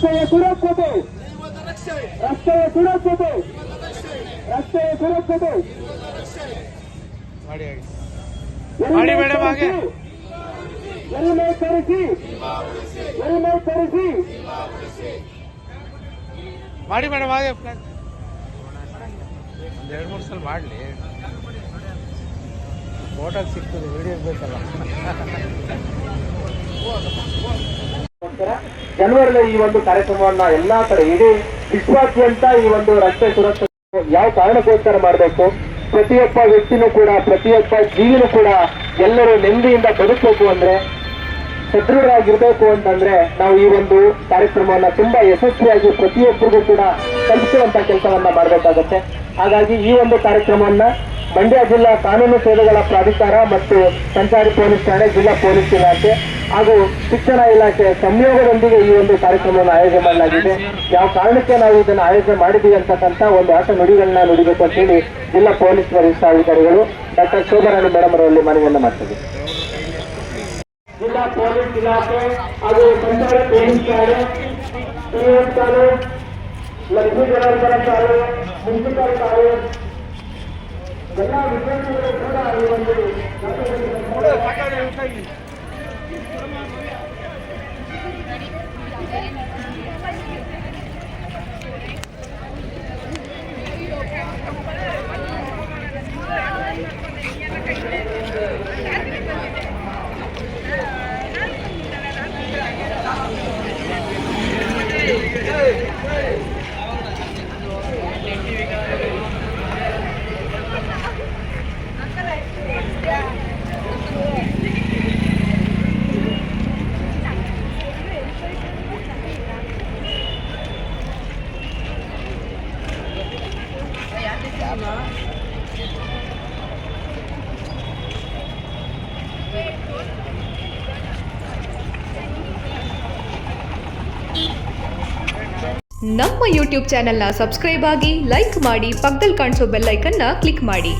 ರಸ್ತೆಯ ಸುರಕ್ಷತೆ, ರಸ್ತೆಯ ಸುರಕ್ಷತೆ, ರಸ್ತೆಯ ಸುರಕ್ಷತೆ ಹೆಲ್ಮೆಟ್ ಧರಿಸಿ, ಹೆಲ್ಮೆಟ್ ಧರಿಸಿ. ಮಾಡಿ ಮೇಡಮ್ ಹಾಗೆ ಒಂದು 2-3 ಸಲ ಮಾಡಲಿ. ಫೋಟೋ ಸಿಗ್ತದೆ, ವಿಡಿಯೋ ಬೇಕಲ್ಲ. ಜನವರಿಯಲ್ಲಿ ಈ ಒಂದು ಕಾರ್ಯಕ್ರಮವನ್ನ ಎಲ್ಲಾ ಕಡೆ ಇಡೀ ವಿಶ್ವಾದ್ಯಂತ ಈ ಒಂದು ರಸ್ತೆ ಸುರಕ್ಷತೆ ಯಾವ ಕಾರಣಕ್ಕೋಸ್ಕರ ಮಾಡಬೇಕು, ಪ್ರತಿಯೊಬ್ಬ ವ್ಯಕ್ತಿನೂ ಕೂಡ, ಪ್ರತಿಯೊಬ್ಬ ಜೀವಿನೂ ಕೂಡ ಎಲ್ಲರೂ ನೆಮ್ಮದಿಯಿಂದ ಬದುಕಬೇಕು ಅಂದ್ರೆ, ಸದೃಢರಾಗಿರ್ಬೇಕು ಅಂತಂದ್ರೆ ನಾವು ಈ ಒಂದು ಕಾರ್ಯಕ್ರಮವನ್ನ ತುಂಬಾ ಯಶಸ್ವಿಯಾಗಿ ಪ್ರತಿಯೊಬ್ಬರಿಗೂ ಕೂಡ ತಲುಪಿಸುವಂತ ಕೆಲಸವನ್ನ ಮಾಡಬೇಕಾಗತ್ತೆ. ಹಾಗಾಗಿ ಈ ಒಂದು ಕಾರ್ಯಕ್ರಮವನ್ನ ಮಂಡ್ಯ ಜಿಲ್ಲಾ ಕಾನೂನು ಸೇವೆಗಳ ಪ್ರಾಧಿಕಾರ ಮತ್ತು ಸಂಚಾರಿ ಪೊಲೀಸ್ ಠಾಣೆ, ಜಿಲ್ಲಾ ಪೊಲೀಸ್ ಇಲಾಖೆ ಹಾಗೂ ಶಿಕ್ಷಣ ಇಲಾಖೆ ಸಂಯೋಗದೊಂದಿಗೆ ಈ ಒಂದು ಕಾರ್ಯಕ್ರಮವನ್ನು ಆಯೋಜನೆ ಮಾಡಲಾಗಿದೆ. ಯಾವ ಕಾರಣಕ್ಕೆ ನಾವು ಇದನ್ನು ಆಯೋಜನೆ ಮಾಡಿದ್ದೀವಿ ಅಂತಕ್ಕಂಥ ಒಂದು ಆಟ ನುಡಿಗಳನ್ನ ನುಡಿಬೇಕು ಅಂತ ಹೇಳಿ ಜಿಲ್ಲಾ ಪೊಲೀಸ್ ವರಿಷ್ಠಾಧಿಕಾರಿಗಳು ಡಾಕ್ಟರ್ ಶೋಭರಾಣಿ ಮೇಡಮ್ ಅವರಲ್ಲಿ ಮನವಿಯನ್ನು ಮಾಡ್ತೀವಿ. ಜಿಲ್ಲಾ ಪೊಲೀಸ್ ಇಲಾಖೆ ಹಾಗೂ ಸಂಚಾರಿ ಪೊಲೀಸ್ ಠಾಣೆ, ಪಿಎಸ್ ತಾಲೂಕ್, ಲಕ್ಷ್ಮೀ ಜನಾರ್ದನ ತಾಲೂಕ್, ಮುನ್ಸಿಪಲ್ ತಾಲೂಕ್ ಎಲ್ಲ ವಿದ್ಯಾರ್ಥಿಗಳು ಕೂಡ ಈ ಒಂದು ನಮ್ಮ ಯೂಟ್ಯೂಬ್ ಚಾನೆಲ್ನ ಸಬ್ಸ್ಕ್ರೈಬ್ ಆಗಿ, ಲೈಕ್ ಮಾಡಿ, ಪಕ್ಕದಲ್ಲಿ ಕಾಣಿಸೋ ಬೆಲ್ ಐಕನ್ನ ಕ್ಲಿಕ್ ಮಾಡಿ.